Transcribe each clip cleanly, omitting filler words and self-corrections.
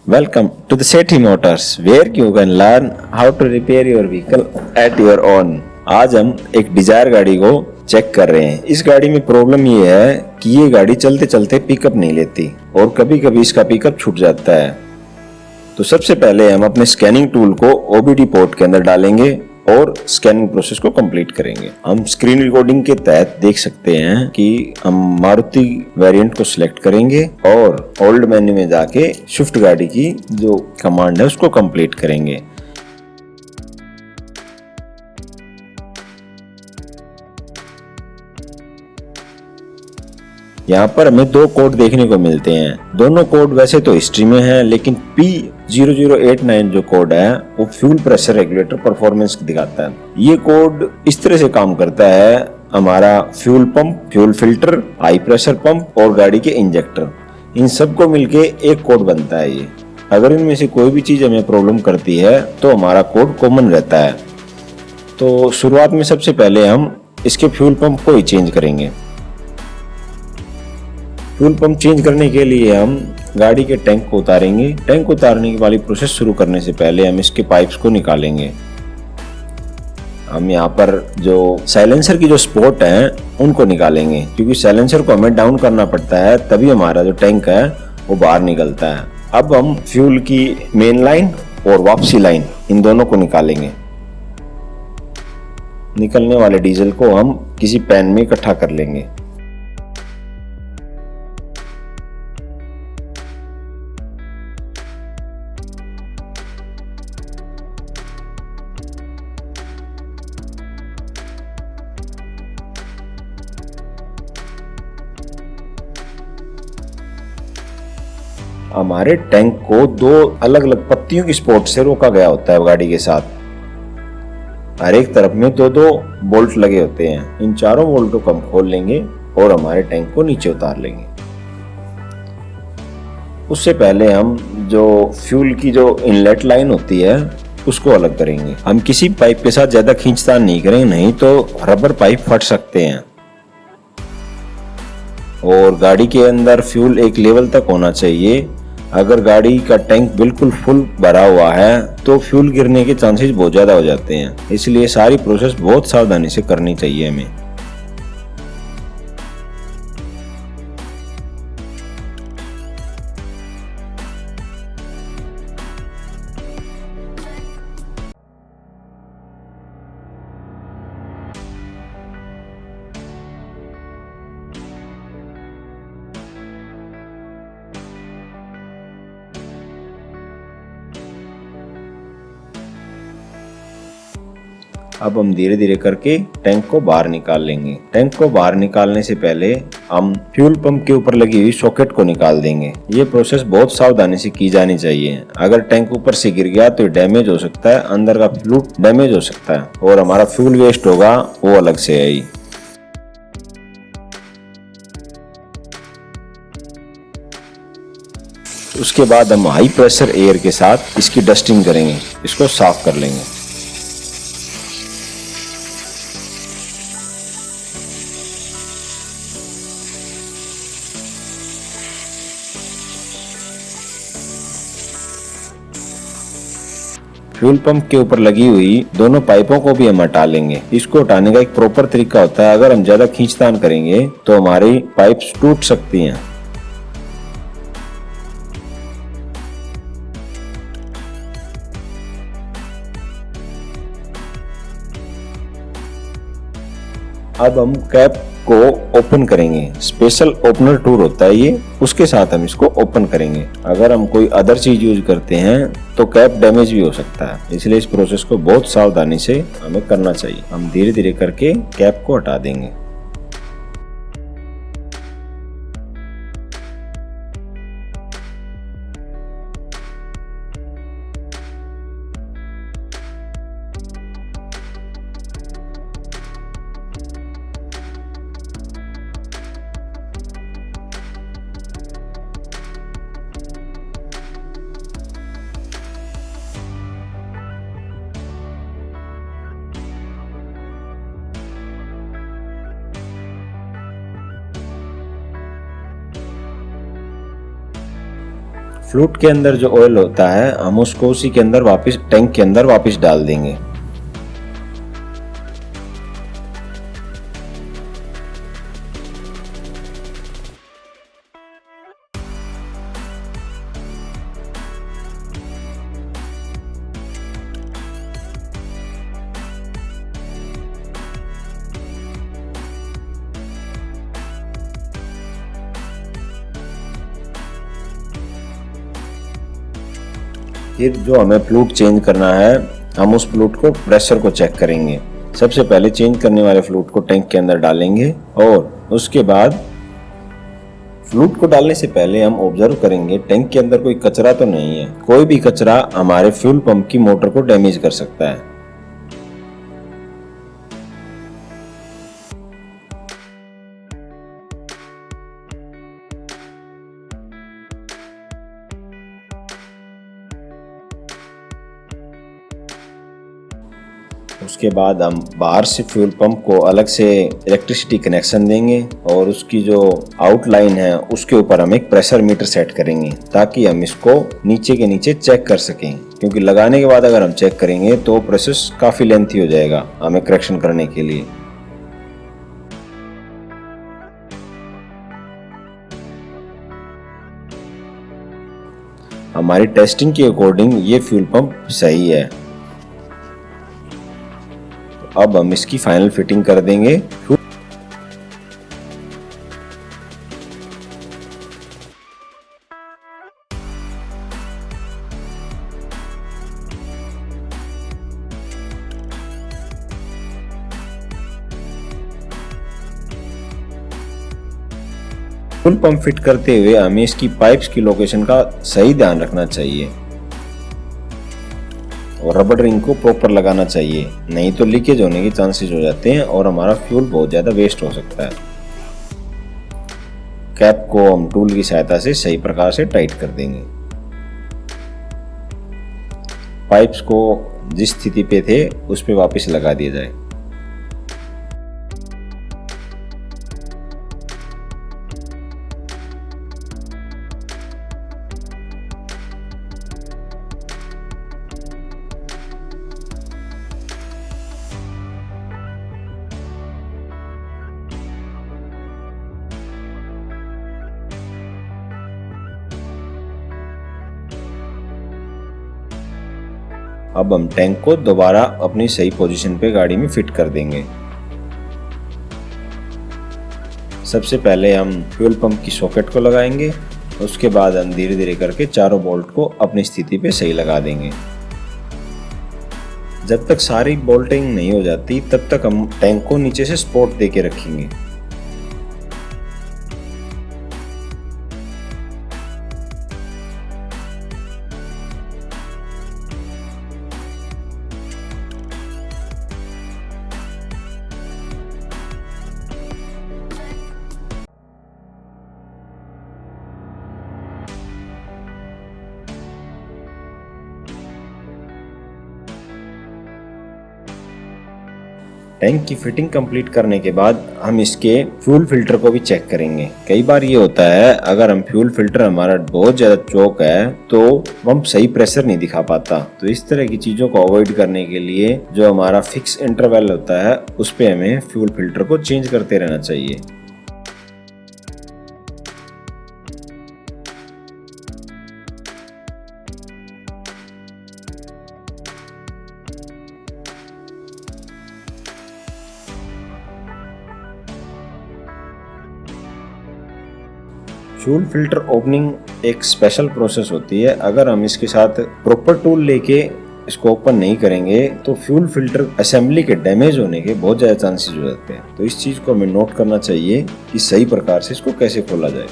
Welcome to the Sethi Motors, where you can learn how to repair your vehicle at your own. आज हम एक Dzire गाड़ी को check कर रहे हैं। इस गाड़ी में प्रॉब्लम ये है कि ये गाड़ी चलते चलते पिकअप नहीं लेती और कभी कभी इसका पिकअप छूट जाता है। तो सबसे पहले हम अपने स्कैनिंग टूल को ओबीडी पोर्ट के अंदर डालेंगे और स्कैनिंग प्रोसेस को कंप्लीट करेंगे। हम स्क्रीन रिकॉर्डिंग के तहत देख सकते हैं कि हम मारुति वेरिएंट को सिलेक्ट करेंगे और ओल्ड मेन्यू में जाके स्विफ्ट गाड़ी की जो कमांड है उसको कंप्लीट करेंगे। यहाँ पर हमें दो कोड देखने को मिलते हैं। दोनों कोड वैसे तो हिस्ट्री में है, लेकिन P0089 जो कोड है वो फ्यूल प्रेशर रेगुलेटर परफॉर्मेंस दिखाता है। ये कोड इस तरह से काम करता है, हमारा fuel pump, fuel filter, high pressure pump और गाड़ी के इंजेक्टर, इन सबको मिलके एक कोड बनता है। ये अगर इनमें से कोई भी चीज हमें प्रॉब्लम करती है तो हमारा कोड कॉमन रहता है। तो शुरुआत में सबसे पहले हम इसके फ्यूल पंप को ही चेंज करेंगे। फ्यूल पंप चेंज करने के लिए हम गाड़ी के टैंक को उतारेंगे। टैंक उतारने की वाली प्रोसेस शुरू करने से पहले हम इसके पाइप्स को निकालेंगे। हम यहाँ पर जो साइलेंसर की जो स्पॉट है उनको निकालेंगे, क्योंकि साइलेंसर को हमें डाउन करना पड़ता है, तभी हमारा जो टैंक है वो बाहर निकलता है। अब हम फ्यूल की मेन लाइन और वापसी लाइन इन दोनों को निकालेंगे। निकलने वाले डीजल को हम किसी पैन में इकट्ठा कर लेंगे। हमारे टैंक को दो अलग अलग पत्तियों की स्पॉट से रोका गया होता है गाड़ी के साथ। हर एक तरफ में दो दो बोल्ट लगे होते हैं। इन चारों बोल्टों को हम खोल लेंगे और हमारे टैंक को नीचे उतार लेंगे। उससे पहले हम जो फ्यूल की जो इनलेट लाइन होती है उसको अलग करेंगे। हम किसी पाइप के साथ ज्यादा खींचतान नहीं करेंगे, नहीं तो रबर पाइप फट सकते हैं। और गाड़ी के अंदर फ्यूल एक लेवल तक होना चाहिए। अगर गाड़ी का टैंक बिल्कुल फुल भरा हुआ है तो फ्यूल गिरने के चांसेस बहुत ज्यादा हो जाते हैं। इसलिए सारी प्रोसेस बहुत सावधानी से करनी चाहिए हमें। अब हम धीरे धीरे करके टैंक को बाहर निकाल लेंगे। टैंक को बाहर निकालने से पहले हम फ्यूल पंप के ऊपर लगी हुई सॉकेट को निकाल देंगे। ये प्रोसेस बहुत सावधानी से की जानी चाहिए। अगर टैंक ऊपर से गिर गया तो डैमेज हो सकता है, अंदर का फ्लूइड डैमेज हो सकता है और हमारा फ्यूल वेस्ट होगा वो अलग से है। उसके बाद हम हाई प्रेशर एयर के साथ इसकी डस्टिंग करेंगे, इसको साफ कर लेंगे। फ्यूल पंप के ऊपर लगी हुई दोनों पाइपों को भी हम हटा लेंगे। इसको हटाने का एक प्रॉपर तरीका होता है। अगर हम ज्यादा खींचतान करेंगे तो हमारी पाइप्स टूट सकती हैं। अब हम कैप को ओपन करेंगे। स्पेशल ओपनर टूल होता है ये, उसके साथ हम इसको ओपन करेंगे। अगर हम कोई अदर चीज यूज करते हैं तो कैप डैमेज भी हो सकता है, इसलिए इस प्रोसेस को बहुत सावधानी से हमें करना चाहिए। हम धीरे धीरे करके कैप को हटा देंगे। फ्लूट के अंदर जो ऑयल होता है हम उसको उसी के अंदर वापस टैंक के अंदर वापस डाल देंगे। फिर जो हमें फ्लूट चेंज करना है हम उस फ्लूट को प्रेशर को चेक करेंगे। सबसे पहले चेंज करने वाले फ्लूट को टैंक के अंदर डालेंगे और उसके बाद फ्लूट को डालने से पहले हम ऑब्जर्व करेंगे टैंक के अंदर कोई कचरा तो नहीं है। कोई भी कचरा हमारे फ्यूल पंप की मोटर को डैमेज कर सकता है। उसके बाद हम बाहर से फ्यूल पंप को अलग से इलेक्ट्रिसिटी कनेक्शन देंगे और उसकी जो आउटलाइन है उसके ऊपर हम एक प्रेशर मीटर सेट करेंगे ताकि हम इसको नीचे के नीचे चेक कर सकें, क्योंकि लगाने के बाद अगर हम चेक करेंगे तो प्रोसेस काफी लेंथी हो जाएगा हमें करेक्शन करने के लिए। हमारी टेस्टिंग के अकॉर्डिंग ये फ्यूल पंप सही है। अब हम इसकी फाइनल फिटिंग कर देंगे। फ्यूल पंप फिट करते हुए हमें इसकी पाइप्स की लोकेशन का सही ध्यान रखना चाहिए और रबर रिंग को प्रॉपर लगाना चाहिए, नहीं तो लीकेज होने के चांसेस हो जाते हैं और हमारा फ्यूल बहुत ज्यादा वेस्ट हो सकता है। कैप को हम टूल की सहायता से सही प्रकार से टाइट कर देंगे। पाइप्स को जिस स्थिति पे थे उस पे वापस लगा दिया जाए। अब हम टैंक को दोबारा अपनी सही पोजीशन पे गाड़ी में फिट कर देंगे। सबसे पहले हम फ्यूल पंप की सॉकेट को लगाएंगे, उसके बाद हम धीरे धीरे करके चारों बोल्ट को अपनी स्थिति पे सही लगा देंगे। जब तक सारी बोल्टिंग नहीं हो जाती तब तक हम टैंक को नीचे से सपोर्ट दे के रखेंगे। टैंक की फिटिंग कंप्लीट करने के बाद हम इसके फ्यूल फिल्टर को भी चेक करेंगे। कई बार ये होता है अगर हम फ्यूल फिल्टर हमारा बहुत ज्यादा चौक है तो पंप सही प्रेशर नहीं दिखा पाता, तो इस तरह की चीजों को अवॉइड करने के लिए जो हमारा फिक्स इंटरवल होता है उस पे हमें फ्यूल फिल्टर को चेंज करते रहना चाहिए। फ्यूल फिल्टर ओपनिंग एक स्पेशल प्रोसेस होती है। अगर हम इसके साथ प्रॉपर टूल लेके इसको ओपन नहीं करेंगे तो फ्यूल फिल्टर असेंबली के डैमेज होने के बहुत ज्यादा चांसेस हो जाते हैं। तो इस चीज को हमें नोट करना चाहिए कि सही प्रकार से इसको कैसे खोला जाए।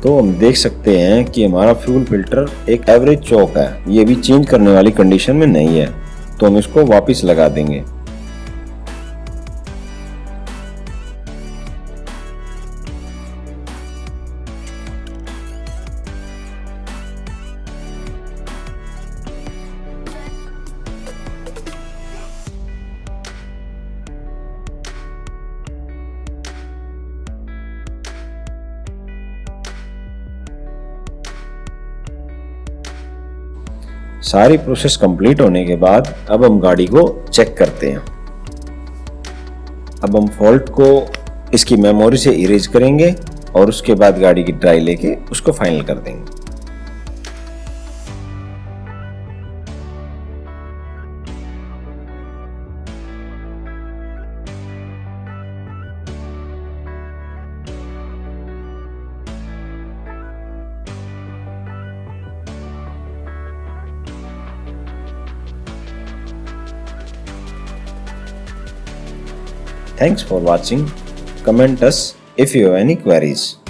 तो हम देख सकते हैं कि हमारा फ्यूल फिल्टर एक एवरेज चौक है, ये भी चेंज करने वाली कंडीशन में नहीं है, तो हम इसको वापस लगा देंगे। सारी प्रोसेस कंप्लीट होने के बाद अब हम गाड़ी को चेक करते हैं। अब हम फॉल्ट को इसकी मेमोरी से इरेज करेंगे और उसके बाद गाड़ी की ट्राई लेके उसको फाइनल कर देंगे। Thanks for watching. Comment us if you have any queries.